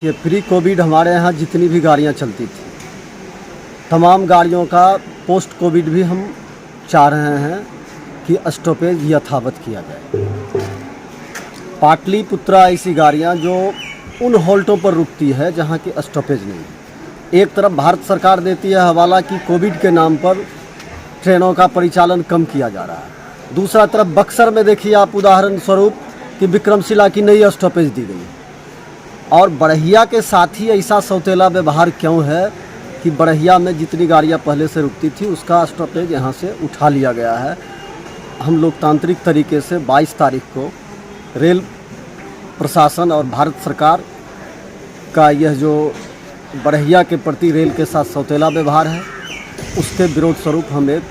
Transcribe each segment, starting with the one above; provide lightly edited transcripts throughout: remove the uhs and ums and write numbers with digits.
ये pre Covid हमारे यहाँ जितनी भी गाड़ियाँ चलती थी, तमाम गाड़ियों का पोस्ट कोविड भी हम चाह रहे हैं कि स्टॉपेज यथावत किया जाए। पाटलिपुत्रा ऐसी गाड़ियाँ जो उन हॉल्टों पर रुकती है जहाँ की स्टॉपेज नहीं है। एक तरफ भारत सरकार देती है हवाला कि कोविड के नाम पर ट्रेनों का परिचालन कम किया जा रहा है, दूसरा तरफ बक्सर में देखिए आप उदाहरण स्वरूप कि विक्रमशिला की नई स्टॉपेज दी गई। और बड़हिया के साथ ही ऐसा सौतेला व्यवहार क्यों है कि बड़हिया में जितनी गाड़ियां पहले से रुकती थी उसका स्टॉपेज यहां से उठा लिया गया है। हम लोकतांत्रिक तरीके से 22 तारीख को रेल प्रशासन और भारत सरकार का यह जो बड़हिया के प्रति रेल के साथ सौतेला व्यवहार है उसके विरोध स्वरूप हम एक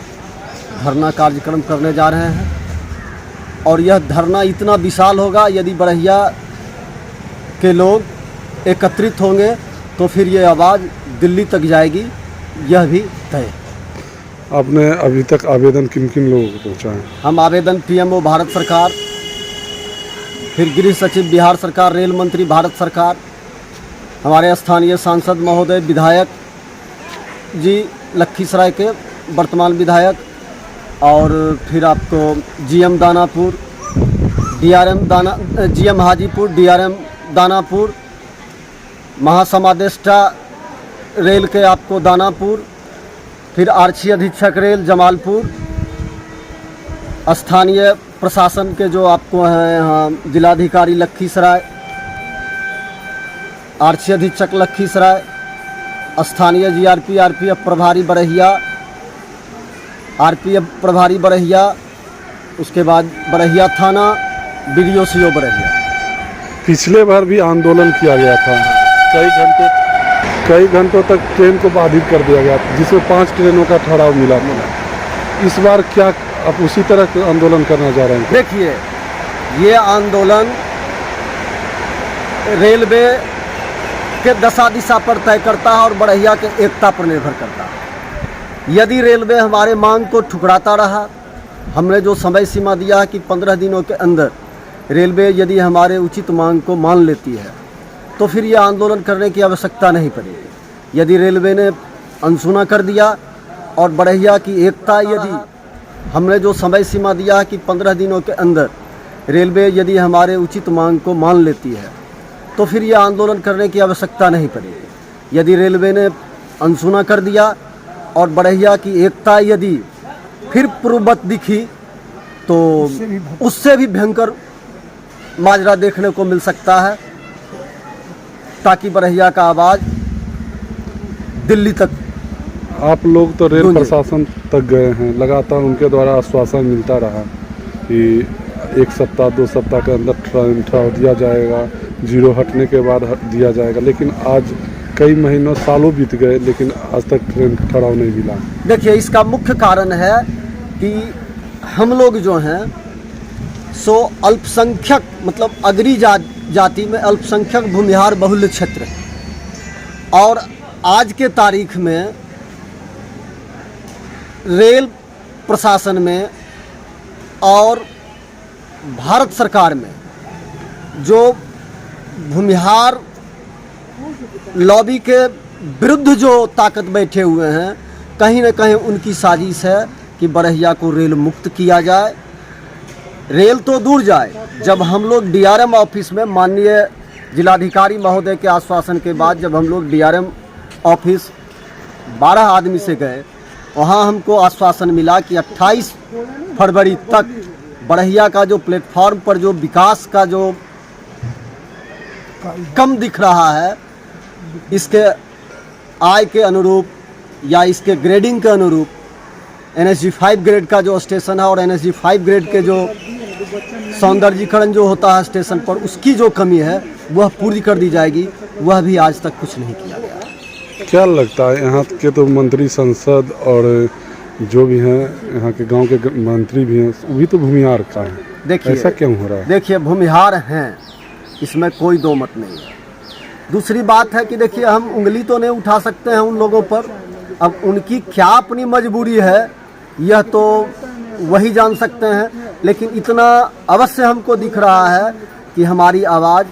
धरना कार्यक्रम करने जा रहे हैं। और यह धरना इतना विशाल होगा, यदि बड़हिया के लोग एकत्रित होंगे तो फिर ये आवाज़ दिल्ली तक जाएगी, यह भी तय। आपने अभी तक आवेदन किन किन लोगों को पहुँचाए? हम आवेदन पीएमओ भारत सरकार, फिर गृह सचिव बिहार सरकार, रेल मंत्री भारत सरकार, हमारे स्थानीय सांसद महोदय, विधायक जी लखीसराय के वर्तमान विधायक, और फिर आपको GM Danapur, GM Hajipur, DRM Danapur, महासमादेष्टा रेल के आपको दानापुर, फिर आरक्षी अधीक्षक रेल जमालपुर, स्थानीय प्रशासन के जो आपको हैं यहाँ जिलाधिकारी लखीसराय, आरक्षी अधीक्षक लखीसराय, स्थानीय जीआरपी आरपीएफ प्रभारी बड़हिया, आरपीएफ प्रभारी बड़हिया, उसके बाद बड़हिया थाना, बीडीओ सीओ बड़हिया। पिछले बार भी आंदोलन किया गया था, कई घंटों तक ट्रेन को बाधित कर दिया गया था, जिसमें 5 ट्रेनों का ठहराव मिला था। इस बार क्या आप उसी तरह आंदोलन करना चाह रहे हैं? देखिए, ये आंदोलन रेलवे के दशा दिशा पर तय करता है और बड़हिया के एकता पर निर्भर करता है। यदि रेलवे हमारे मांग को ठुकराता रहा, हमने जो समय सीमा दिया है कि 15 दिनों के अंदर रेलवे यदि हमारे उचित मांग को मान लेती है तो फिर ये आंदोलन करने की आवश्यकता नहीं पड़ेगी। यदि रेलवे ने अनसुना कर दिया और बड़हिया की एकता, यदि हमने जो समय सीमा दिया है कि 15 दिनों के अंदर रेलवे यदि हमारे उचित मांग को मान लेती है तो फिर ये आंदोलन करने की आवश्यकता नहीं पड़ेगी। यदि रेलवे ने अनसुना कर दिया और बड़हिया की एकता यदि फिर पूर्ववत दिखी तो उससे भी भयंकर माजरा देखने को मिल सकता है, ताकि बड़हिया का आवाज़ दिल्ली तक। आप लोग तो रेल प्रशासन तक गए हैं, लगातार उनके द्वारा आश्वासन मिलता रहा कि 1 सप्ताह 2 सप्ताह के अंदर ट्रेन ठहराव दिया जाएगा, जीरो हटने के बाद दिया जाएगा, लेकिन आज कई महीनों सालों बीत गए लेकिन आज तक ट्रेन ठहराव नहीं मिला। देखिए, इसका मुख्य कारण है कि हम लोग जो हैं सो अल्पसंख्यक, मतलब अगरी जाति में अल्पसंख्यक भूमिहार बहुल्य क्षेत्र है। और आज के तारीख में रेल प्रशासन में और भारत सरकार में जो भूमिहार लॉबी के विरुद्ध जो ताकत बैठे हुए हैं, कहीं न कहीं उनकी साजिश है कि बड़हिया को रेल मुक्त किया जाए। रेल तो दूर जाए, जब हम लोग डीआरएम ऑफिस में माननीय जिलाधिकारी महोदय के आश्वासन के बाद जब हम लोग डीआरएम ऑफिस 12 आदमी से गए, वहाँ हमको आश्वासन मिला कि 28 फरवरी तक बड़हिया का जो प्लेटफॉर्म पर जो विकास का जो कम दिख रहा है, इसके आय के अनुरूप या इसके ग्रेडिंग के अनुरूप NSG 5 ग्रेड का जो स्टेशन है और NSG 5 ग्रेड के जो सौंदर्यीकरण जो होता है स्टेशन पर, उसकी जो कमी है वह पूरी कर दी जाएगी। वह भी आज तक कुछ नहीं किया गया। क्या लगता है, यहाँ के तो मंत्री, संसद और जो भी हैं यहाँ के गांव के मंत्री भी हैं, वो भी तो भूमिहार का है, देखिए ऐसा क्यों हो रहा है? देखिए, भूमिहार हैं, इसमें कोई दो मत नहीं है। दूसरी बात है कि देखिए, हम उंगली तो नहीं उठा सकते हैं उन लोगों पर, अब उनकी क्या अपनी मजबूरी है यह तो वही जान सकते हैं, लेकिन इतना अवश्य हमको दिख रहा है कि हमारी आवाज़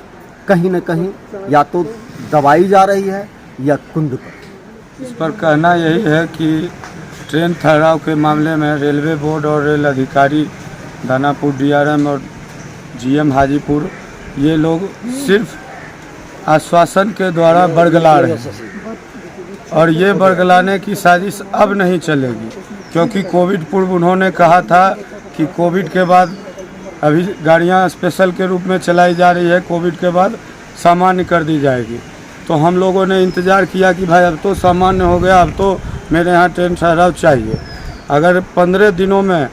कहीं न कहीं या तो दबाई जा रही है या कुंद पर? इस पर कहना यही है कि ट्रेन ठहराव के मामले में रेलवे बोर्ड और रेल अधिकारी दानापुर DRM और GM हाजीपुर ये लोग सिर्फ आश्वासन के द्वारा बरगला रहे हैं और ये बरगलाने की साजिश अब नहीं चलेगी, क्योंकि कोविड पूर्व उन्होंने कहा था कि कोविड के बाद अभी गाड़ियां स्पेशल के रूप में चलाई जा रही है, कोविड के बाद सामान्य कर दी जाएगी। तो हम लोगों ने इंतज़ार किया कि भाई अब तो सामान्य हो गया, अब तो मेरे यहाँ ट्रेन ठहराव चाहिए। अगर 15 दिनों में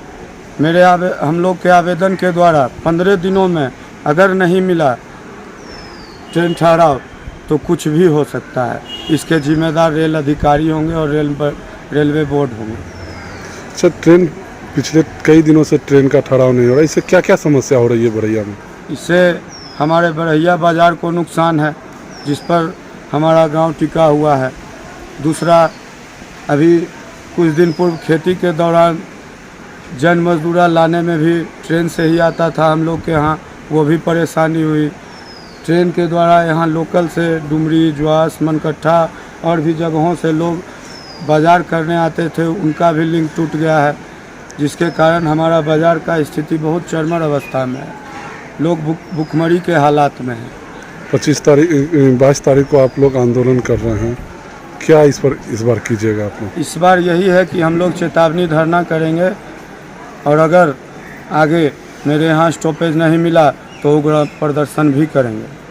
हम लोग के आवेदन के द्वारा 15 दिनों में अगर नहीं मिला ट्रेन ठहराव तो कुछ भी हो सकता है। इसके जिम्मेदार रेल अधिकारी होंगे और रेलवे बोर्ड होंगे। अच्छा, ट्रेन पिछले कई दिनों से ट्रेन का ठहराव नहीं हो रहा, इससे क्या क्या समस्या हो रही है बरैया में? इससे हमारे बरैया बाज़ार को नुकसान है, जिस पर हमारा गांव टिका हुआ है। दूसरा, अभी कुछ दिन पूर्व खेती के दौरान जन मजदूरा लाने में भी ट्रेन से ही आता था हम लोग के यहाँ, वो भी परेशानी हुई। ट्रेन के द्वारा यहाँ लोकल से डुमरी, ज्वास, मनकट्ठा और भी जगहों से लोग बाज़ार करने आते थे, उनका भी लिंक टूट गया है, जिसके कारण हमारा बाज़ार का स्थिति बहुत चरमर अवस्था में है। लोग भुखमरी के हालात में हैं। 22 तारीख को आप लोग आंदोलन कर रहे हैं, क्या इस बार कीजिएगा आप लोग? इस बार यही है कि हम लोग चेतावनी धरना करेंगे और अगर आगे मेरे यहाँ स्टॉपेज नहीं मिला तो उग्र प्रदर्शन भी करेंगे।